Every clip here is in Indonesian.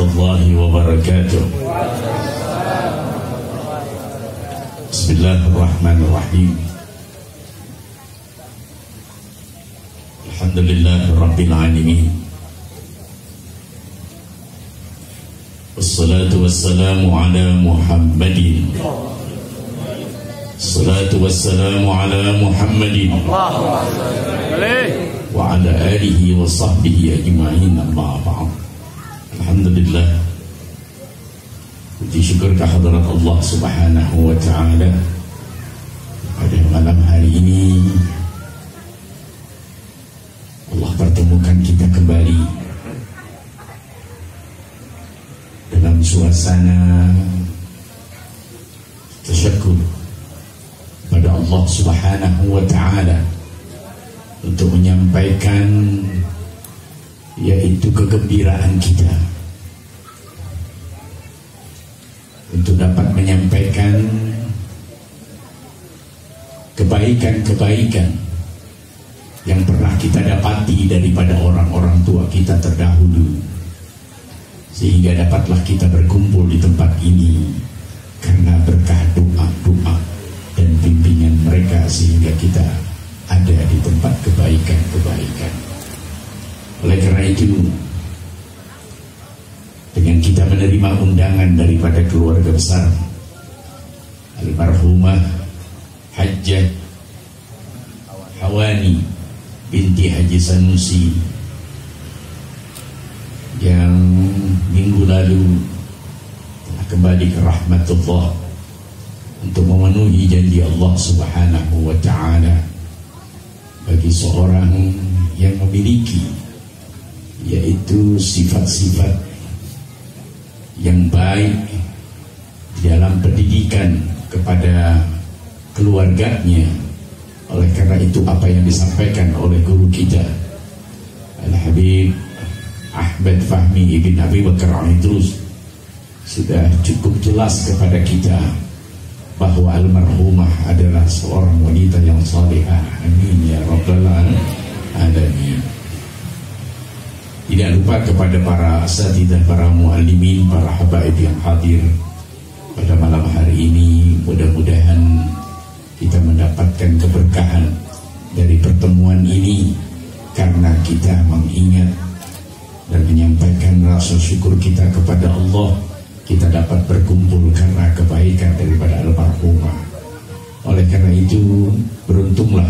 warahmatullahi wabarakatuh. Bismillahirrahmanirrahim. Alhamdulillahirabbil alamin. Wassalatu wassalamu ala Muhammadin. Salatu wassalamu ala Muhammadin wa ala alihi wa sahbihi ajma'in, amma ba'd. Alhamdulillah, puji syukur kehadirat Allah Subhanahu wa ta'ala. Pada malam hari ini Allah pertemukan kita kembali dalam suasana tasyakkur pada Allah Subhanahu wa ta'ala untuk menyampaikan yaitu kegembiraan kita, untuk dapat menyampaikan kebaikan-kebaikan yang pernah kita dapati daripada orang-orang tua kita terdahulu, sehingga dapatlah kita berkumpul di tempat ini karena berkah doa-doa dan bimbingan mereka, sehingga kita ada di tempat kebaikan-kebaikan. Oleh karena itu, dengan kita menerima undangan daripada keluarga besar almarhumah Hajjah Hawani binti Haji Sanusi yang minggu lalu telah kembali ke rahmatullah untuk memenuhi janji Allah Subhanahu wa ta'ala bagi seorang yang memiliki yaitu sifat-sifat yang baik dalam pendidikan kepada keluarganya. Oleh karena itu, apa yang disampaikan oleh guru kita Al-Habib Ahmad Fahmi ibn Abi Bakar Al-Idrus sudah cukup jelas kepada kita bahwa almarhumah adalah seorang wanita yang salihah. Amin ya rabbal alamin. Tidak lupa kepada para asatidzah, para muallimin, para habaib yang hadir pada malam hari ini. Mudah-mudahan kita mendapatkan keberkahan dari pertemuan ini, karena kita mengingat dan menyampaikan rasa syukur kita kepada Allah. Kita dapat berkumpul karena kebaikan daripada almarhumah. Oleh karena itu, beruntunglah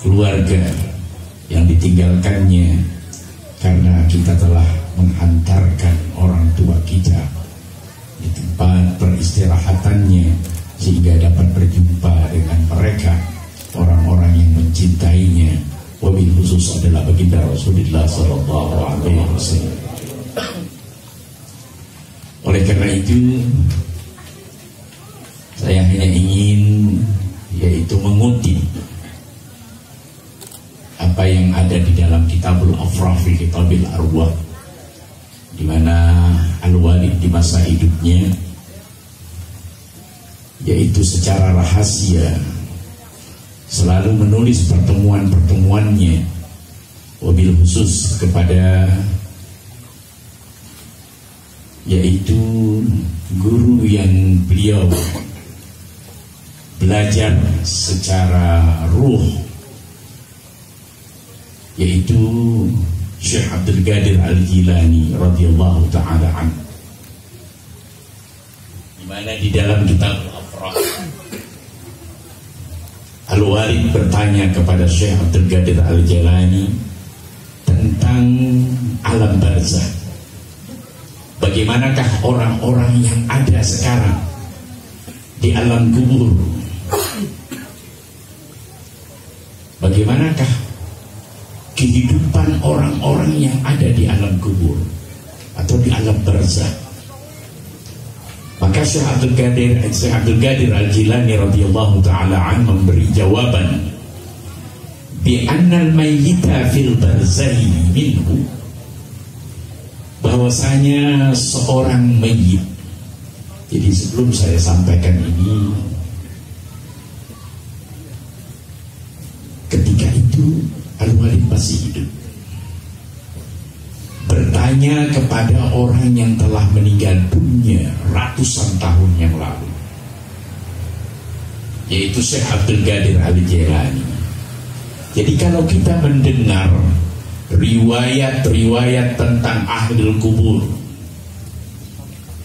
keluarga yang ditinggalkannya, karena kita telah menghantarkan orang tua kita di tempat peristirahatannya, sehingga dapat berjumpa dengan mereka, orang-orang yang mencintainya. Wabil khusus adalah baginda Rasulullah sallallahu alaihi wasallam. Oleh karena itu, saya hanya ingin yaitu mengutip apa yang ada di dalam Kitabul Afrah fi Kitabil Arwah, di mana Al-Walid di masa hidupnya yaitu secara rahasia selalu menulis pertemuan-pertemuannya, wabil khusus kepada yaitu guru yang beliau belajar secara ruh, yaitu Syekh Abdul Qadir Al-Jilani radhiyallahu ta'ala anhu, di mana di dalam kitab Al-Afrah Al-Walid bertanya kepada Syekh Abdul Qadir Al-Jilani tentang alam barzakh. Bagaimanakah orang-orang yang ada sekarang di alam kubur? Bagaimanakah kehidupan orang-orang yang ada di alam kubur atau di alam barzakh? Maka Syekh Abdul Qadir Al-Jilani radhiyallahu ta'ala an memberi jawaban bi annal mayyita fil barzakhi minhu, bahwasanya seorang mayit. Jadi sebelum saya sampaikan ini, ketika itu Al-Walid masih hidup, bertanya bertanya kepada orang yang telah meninggal dunia ratusan tahun yang lalu, yaitu Syekh Abdul Qadir Al-Jilani. Jadi kalau kita mendengar riwayat-riwayat tentang ahlul kubur,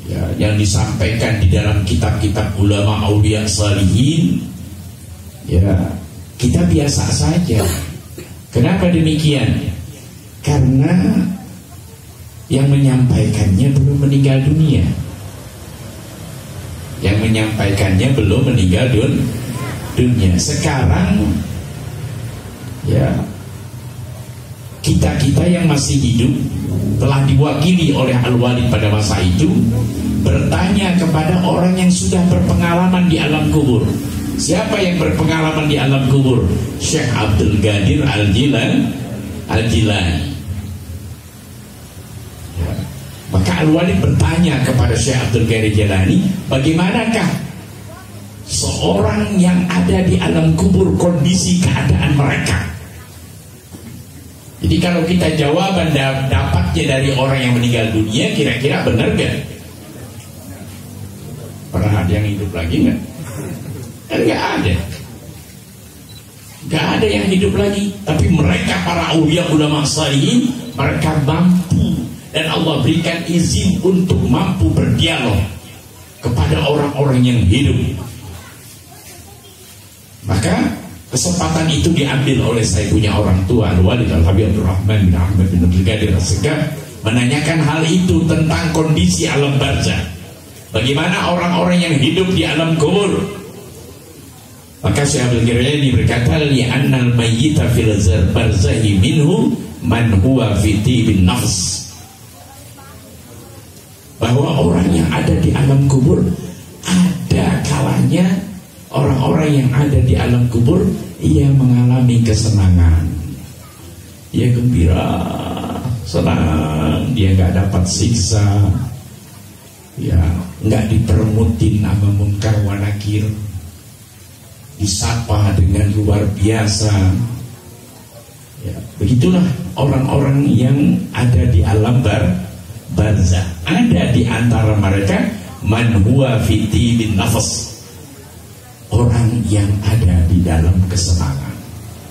ya, yang disampaikan di dalam kitab-kitab ulama aulia salihin, ya kita biasa saja. Kenapa demikian? Karena yang menyampaikannya belum meninggal dunia. Yang menyampaikannya belum meninggal dunia. Sekarang ya kita-kita yang masih hidup telah diwakili oleh Al-Walid pada masa itu bertanya kepada orang yang sudah berpengalaman di alam kubur. Siapa yang berpengalaman di alam kubur? Syekh Abdul Qadir Al-Jilani. Ya. Maka Al-Walid bertanya kepada Syekh Abdul Qadir Al-Jilani, bagaimanakah seorang yang ada di alam kubur kondisi keadaan mereka? Jadi kalau kita jawaban dapatnya dari orang yang meninggal dunia, kira-kira benar gak? Pernah ada yang hidup lagi gak? Kan gak ada. Gak ada yang hidup lagi. Tapi mereka para aulia ulama salihin, mereka mampu, dan Allah berikan izin untuk mampu berdialog kepada orang-orang yang hidup. Maka kesempatan itu diambil oleh saya punya orang tua Al-Walid Al-Habib Abdul Rahman bin Ahmad bin Abdul Qadir As-Segaf, menanyakan hal itu tentang kondisi alam barzah. Bagaimana orang-orang yang hidup di alam kubur? Maka Syekh Abdul Qadir ini berkata, li'annal mayyita fil barzahi minhu man huwa fi tibin nafs. Bahwa orang yang ada di alam kubur, ada kalanya orang-orang yang ada di alam kubur, ia mengalami kesenangan, ia gembira, senang, dia nggak dapat siksa, ya nggak dipermutin sama munkar wa nakir, disapa dengan luar biasa. Ya, begitulah orang-orang yang ada di alam barzah. Ada di antara mereka man huwa fi tibin nafas, orang yang ada di dalam kesenangan,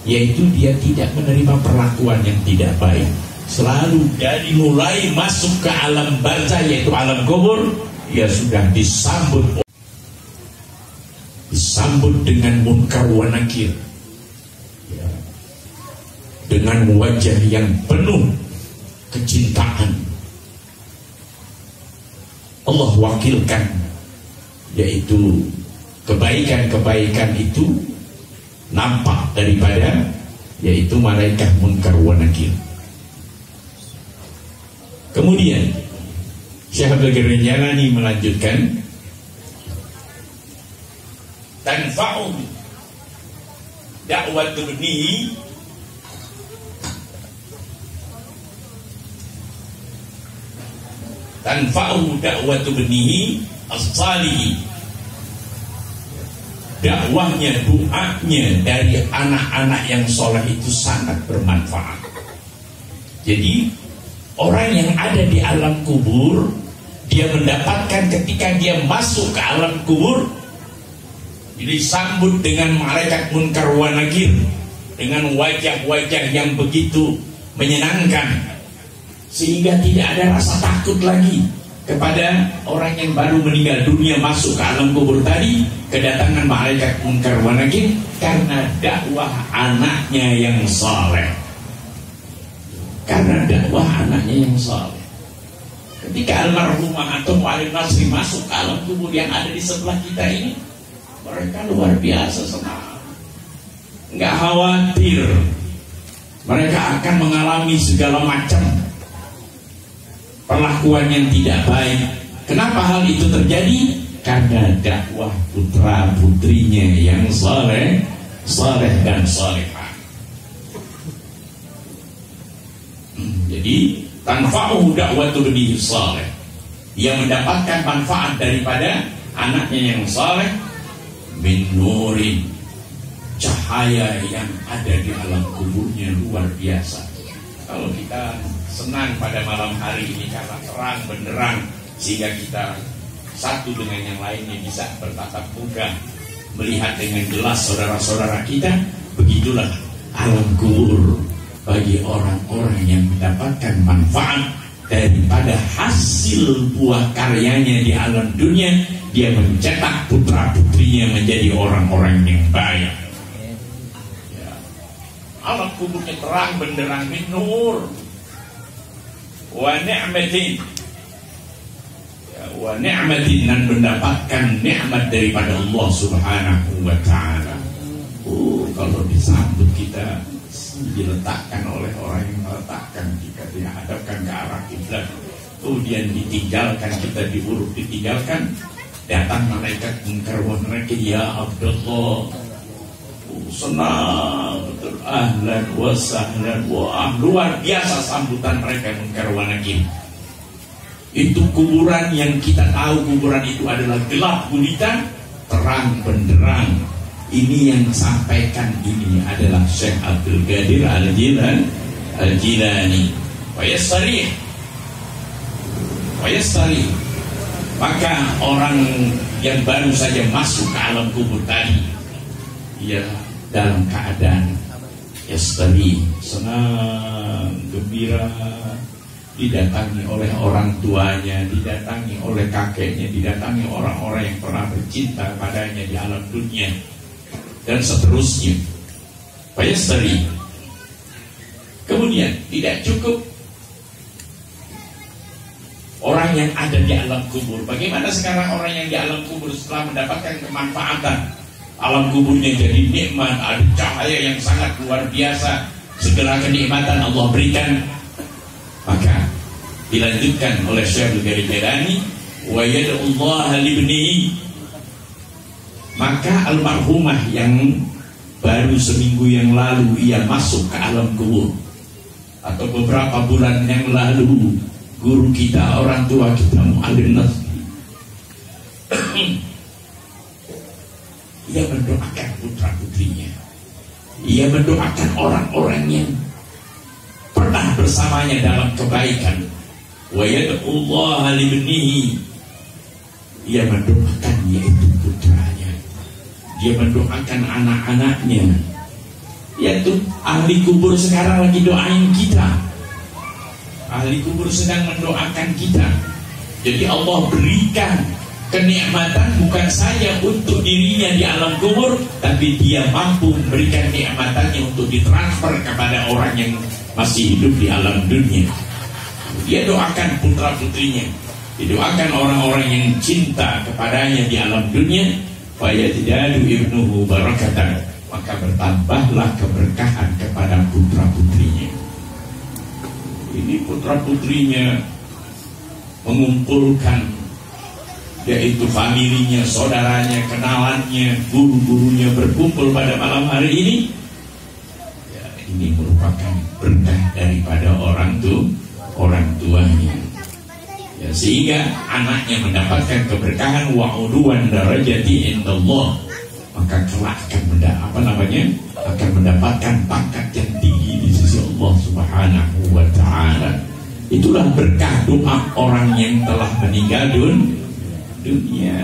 yaitu dia tidak menerima perlakuan yang tidak baik. Selalu dari mulai masuk ke alam barzah, yaitu alam kubur, dia sudah disambut dengan munkar wa nakir, ya, dengan wajah yang penuh kecintaan. Allah wakilkan, yaitu kebaikan-kebaikan itu nampak daripada, yaitu malaikat munkar wa nakir. Kemudian Syekh Abdul Qadir Al-Jilani melanjutkan, tanfa'u da'watu ibnihi as-salih. Dakwahnya, doanya dari anak-anak yang soleh itu sangat bermanfaat. Jadi orang yang ada di alam kubur, dia mendapatkan ketika dia masuk ke alam kubur, disambut dengan malaikat munkar wa nakir, dengan wajah-wajah yang begitu menyenangkan, sehingga tidak ada rasa takut lagi kepada orang yang baru meninggal dunia masuk ke alam kubur tadi, kedatangan malaikat munkar wa nakir, karena dakwah anaknya yang saleh. Karena dakwah anaknya yang saleh. Ketika almarhumah atau Mu'alim Nasri masuk ke alam kubur yang ada di sebelah kita ini, mereka luar biasa senang, nggak khawatir mereka akan mengalami segala macam perlakuan yang tidak baik. Kenapa hal itu terjadi? Karena dakwah putra putrinya yang saleh dan salehah. Jadi tanfa'uhu da'watu ibnihi saleh, dia mendapatkan manfaat daripada anaknya yang saleh, min nurin, cahaya yang ada di alam kuburnya luar biasa. Kalau kita senang pada malam hari ini karena terang benderang, sehingga kita satu dengan yang lainnya bisa bertatap muka, melihat dengan jelas saudara-saudara kita. Begitulah alam kubur bagi orang-orang yang mendapatkan manfaat daripada hasil buah karyanya di alam dunia. Dia mencetak putra-putrinya menjadi orang-orang yang baik. Ya. Alam kuburnya terang benderang min nur wa ni'matin, ya, wa ni'matin, dan mendapatkan nikmat daripada Allah Subhanahu wa ta'ala. Kalau disambut kita, diletakkan oleh orang yang meletakkan kita, dihadapkan ke arah kiblat, kemudian ditinggalkan kita, diurut ditinggalkan, datang malaikat munkar wa nakir, ya Abdullah, senang betul, ahlan wa sahlan wa luar biasa sambutan mereka munkar wa nakir. Itu kuburan yang kita tahu kuburan itu adalah gelap gulita, terang benderang. Ini yang sampaikan ini adalah Syekh Abdul Qadir Al-Jilani. Wa yassarih. Maka orang yang baru saja masuk ke alam kubur tadi, ia dalam keadaan yassarih, senang, gembira, didatangi oleh orang tuanya, didatangi oleh kakeknya, didatangi orang-orang yang pernah bercinta padanya di alam dunia, dan seterusnya. Yassarih. Kemudian tidak cukup orang yang ada di alam kubur. Bagaimana sekarang orang yang di alam kubur setelah mendapatkan kemanfaatan, alam kuburnya jadi nikmat, ada cahaya yang sangat luar biasa, segala kenikmatan Allah berikan. Maka dilanjutkan oleh Syekh Al-Jilani, wa yad'ullaha libnihi. Maka almarhumah yang baru seminggu yang lalu ia masuk ke alam kubur, atau beberapa bulan yang lalu guru kita, orang tua kita, Mu'allim Nasri, ia mendoakan putra-putrinya, ia mendoakan orang-orang yang pernah bersamanya dalam kebaikan. Wa yad'ullaha libnihi, ia mendoakan yaitu putranya, dia mendoakan anak-anaknya. Yaitu ahli kubur sekarang lagi doain kita, ahli kubur sedang mendoakan kita. Jadi Allah berikan kenikmatan bukan saja untuk dirinya di alam kubur, tapi dia mampu memberikan nikmatannya untuk ditransfer kepada orang yang masih hidup di alam dunia. Dia doakan putra-putrinya, didoakan orang-orang yang cinta kepadanya di alam dunia. Fayadidadu ibnuhu barakatan, maka bertambahlah keberkahan kepada putra-putrinya. Ini putra-putrinya mengumpulkan, yaitu familinya, saudaranya, kenalannya, guru-gurunya berkumpul pada malam hari ini. Ya, ini merupakan berkah daripada orang tuanya. Ya, sehingga anaknya mendapatkan keberkahan, wa'uduwan darajati indallah, maka kelak akan mendapatkan pangkat yang tinggi di sisi Allah Subhanahu wa ta'ala. Itulah berkah doa orang yang telah meninggal dunia.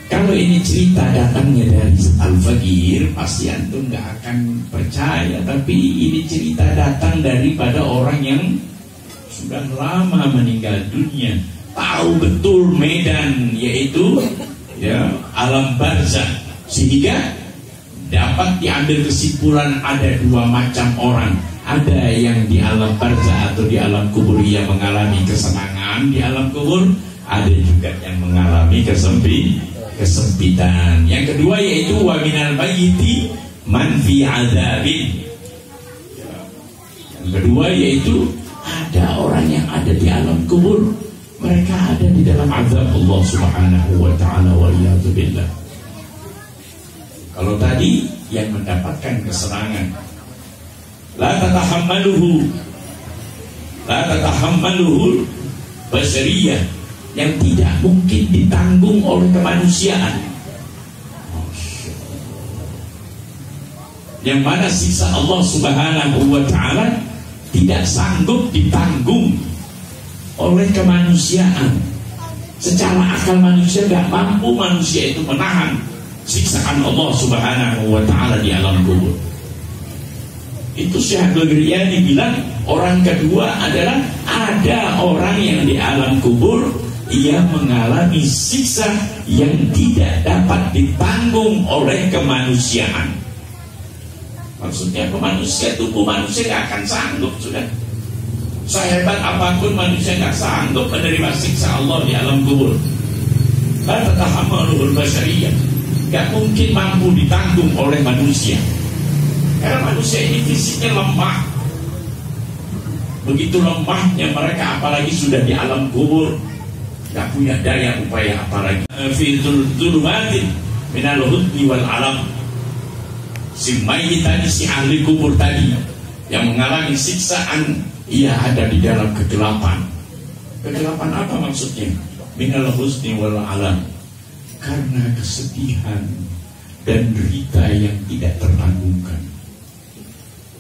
Kalau ini cerita datangnya dari Al-Fakir, pasti antum gak akan percaya. Tapi ini cerita datang daripada orang yang sudah lama meninggal dunia, tahu betul medan, yaitu ya alam barzakh, sehingga dapat diambil kesimpulan ada dua macam orang. Ada yang di alam barzakh atau di alam kubur ia mengalami kesenangan di alam kubur, ada juga yang mengalami kesempitan. Yang kedua yaitu wa minal mayyiti man fi adzabin. Yang kedua yaitu ada orang yang ada di alam kubur, mereka ada di dalam azab Allah Subhanahu wa ta'ala, waliyadzubillah. Kalau tadi yang mendapatkan kesenangan, la tatahammaluhu basariyah, yang tidak mungkin ditanggung oleh kemanusiaan, yang mana siksa Allah Subhanahu wa ta'ala tidak sanggup ditanggung oleh kemanusiaan. Secara akal manusia gak mampu manusia itu menahan siksaan Allah Subhanahu wa ta'ala di alam kubur. Itu Syekh Abdul Ghriyani bilang, orang kedua adalah ada orang yang di alam kubur ia mengalami siksa yang tidak dapat ditanggung oleh kemanusiaan. Maksudnya manusia, tubuh manusia gak akan sanggup sudah. Sehebat apapun manusia gak sanggup menerima siksa Allah di alam kubur. La tatahammaluhul basyariyah, gak mungkin mampu ditanggung oleh manusia. Karena manusia ini fisiknya lemah. Begitu lemahnya mereka, apalagi sudah di alam kubur, gak punya daya upaya apalagi. Fi dzulumatin minal hudni wal alam. Si mayit tadi, si ahli kubur tadi yang mengalami siksaan, ia ada di dalam kegelapan. Kegelapan apa maksudnya? Minal hudni wal alam. Karena kesedihan dan derita yang tidak tertanggungkan.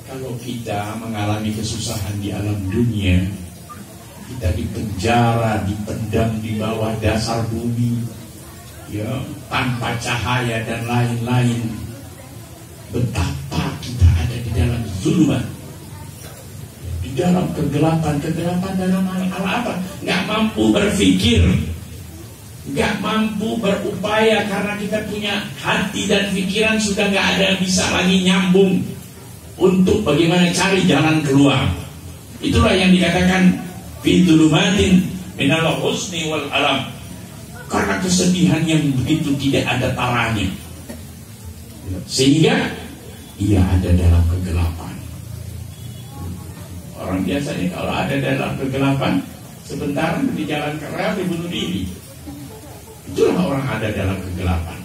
Kalau kita mengalami kesusahan di alam dunia, kita dipenjara, dipendam di bawah dasar bumi, ya, tanpa cahaya dan lain-lain. Betapa kita ada di dalam zulumat, di dalam kegelapan dalam hal apa? Nggak mampu berpikir, nggak mampu berupaya karena kita punya hati dan pikiran sudah nggak ada bisa lagi nyambung untuk bagaimana cari jalan keluar. Itulah yang dikatakan fi dzulumatin minal husni wal alam. Karena kesedihan yang begitu tidak ada taranya, sehingga ia ada dalam kegelapan. Orang biasanya kalau ada dalam kegelapan, sebentar di jalan kerja dibunuh diri. Itulah orang ada dalam kegelapan.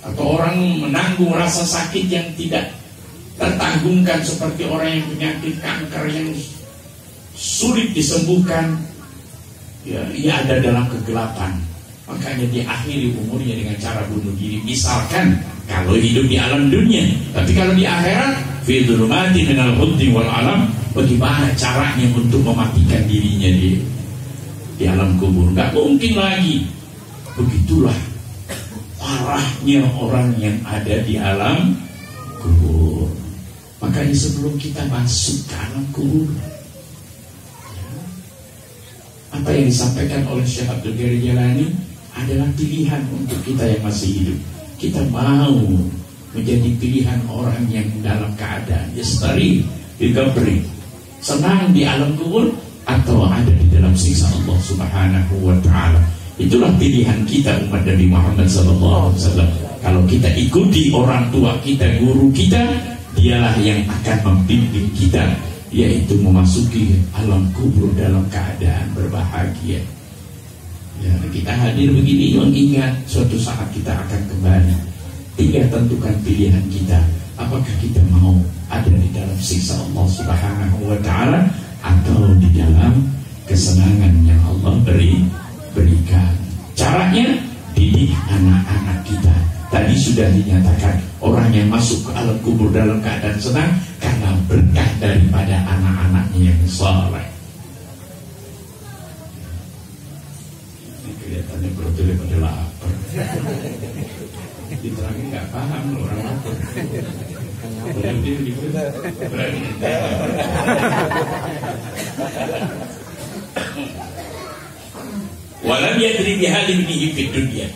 Atau orang menanggung rasa sakit yang tidak tertanggungkan, seperti orang yang penyakit kanker yang sulit disembuhkan, ya, ia ada dalam kegelapan. Makanya diakhiri umurnya dengan cara bunuh diri. Misalkan kalau hidup di alam dunia, tapi kalau di akhirat, fi dzulumati minal hudni wal alam, bagaimana caranya untuk mematikan dirinya di alam kubur? Gak mungkin lagi. Begitulah parahnya orang yang ada di alam kubur. Makanya sebelum kita masuk ke alam kubur, apa yang disampaikan oleh Syekh Abdul Qadir Jailani adalah pilihan untuk kita yang masih hidup. Kita mau menjadi pilihan orang yang dalam keadaan yastari di qabri, senang di alam kubur, atau ada di dalam siksa Allah Subhanahu wa ta'ala. Itulah pilihan kita umat Nabi Muhammad SAW. Kalau kita ikuti orang tua kita, guru kita, dialah yang akan membimbing kita, yaitu memasuki alam kubur dalam keadaan berbahagia. Ya, kita hadir begini mengingat suatu saat kita akan kembali. Tinggal tentukan pilihan kita. Apakah kita mau ada di dalam siksa Allah Subhanahu wa ta'ala, atau di dalam kesenangan yang Allah berikan. Caranya, didik anak-anak kita. Tadi sudah dinyatakan, orang yang masuk ke alam kubur dalam keadaan senang karena berkah daripada anak-anaknya yang saleh. Ini kelihatannya perutnya pada lapar. Diterangin nggak paham loh orang lapar. Walam yadri bihadimihi fid dunya.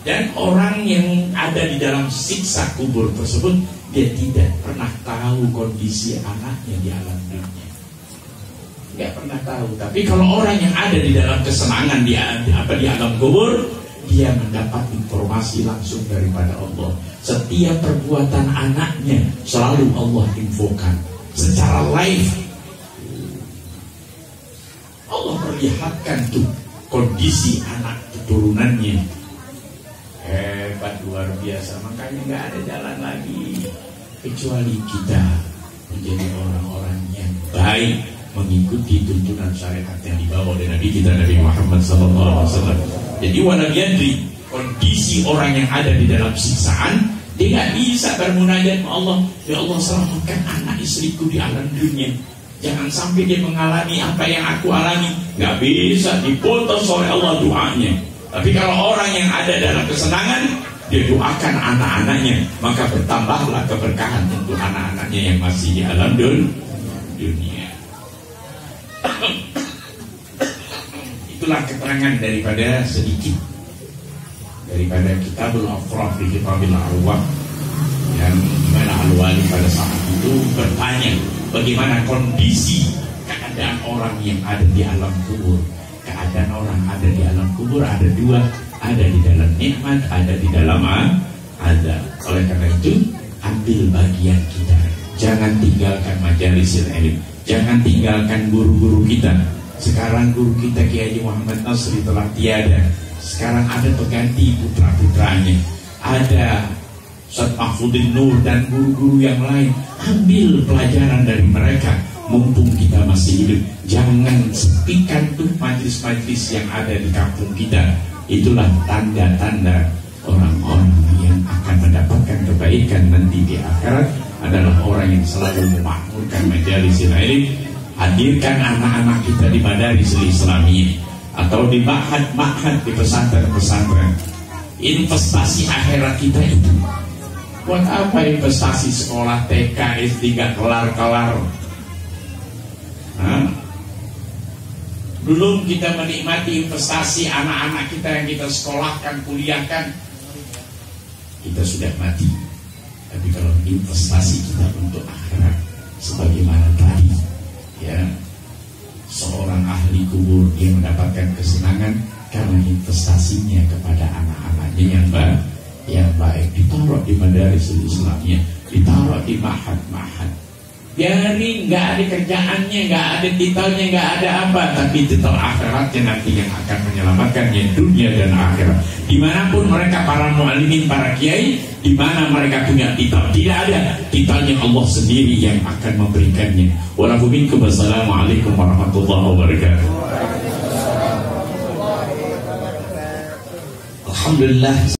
Dan orang yang ada di dalam siksa kubur tersebut, dia tidak pernah tahu kondisi anaknya di alam dunia. Tidak pernah tahu. Tapi kalau orang yang ada di dalam kesenangan di alam kubur, dia mendapat informasi langsung daripada Allah. Setiap perbuatan anaknya selalu Allah infokan secara live. Allah perlihatkan tuh kondisi anak keturunannya. Hebat, luar biasa. Makanya nggak ada jalan lagi kecuali kita menjadi orang-orang yang baik, mengikuti tuntunan syariat yang dibawa oleh Nabi kita Nabi Muhammad SAW. Jadi walam yadri, kondisi orang yang ada di dalam siksaan, dia nggak bisa bermunajat ke Allah. Ya Allah, selamatkan anak istriku di alam dunia. Jangan sampai dia mengalami apa yang aku alami. Gak bisa dipotong oleh Allah doanya. Tapi kalau orang yang ada dalam kesenangan, dia doakan anak-anaknya, maka bertambahlah keberkahan untuk anak-anaknya yang masih di alam dunia. Itulah keterangan daripada sedikit daripada Kitabul Afraf di Kitabil Arwah, yang dimana Al-Wali pada saat itu bertanya bagaimana kondisi keadaan orang yang ada di alam kubur. Keadaan orang ada di alam kubur ada dua, ada di dalam nikmat, ada di dalam azab. Oleh karena itu, ambil bagian kita. Jangan tinggalkan majalisil ilmu, jangan tinggalkan guru-guru kita. Sekarang guru kita Kiai Haji Muhammad Nasri telah tiada. Sekarang ada pengganti putra-putranya, ada Ustaz Mahfudin Nur dan guru-guru yang lain. Ambil pelajaran dari mereka mumpung kita masih hidup. Jangan sepikan tuh majlis-majlis yang ada di kampung kita. Itulah tanda-tanda orang-orang yang akan mendapatkan kebaikan nanti di akhirat adalah orang yang selalu memakmurkan majelis ilmu. Hadirkan anak-anak kita di Madarisul Islamiyah atau di ma'had-ma'had, di pesantren-pesantren. Investasi akhirat kita itu. Buat apa investasi sekolah TK, SD gak kelar-kelar? Belum kita menikmati investasi anak-anak kita yang kita sekolahkan, kuliahkan, kita sudah mati. Tapi kalau investasi kita untuk akhirat, sebagaimana tadi, ya, seorang ahli kubur dia mendapatkan kesenangan karena investasinya kepada anak-anaknya yang baik, ditaruh di Madarisul Islamiyah, ditaruh di ma'had-ma'had. Biarin nggak ada kerjaannya, nggak ada titelnya, nggak ada apa, tapi titel akhiratnya nanti yang akan menyelamatkannya dunia dan akhirat. Dimanapun mereka para mu'allimin, para kiai, di mana mereka punya titel, tidak ada titelnya, Allah sendiri yang akan memberikannya. Wassalamualaikum warahmatullahi wabarakatuh. Alhamdulillah.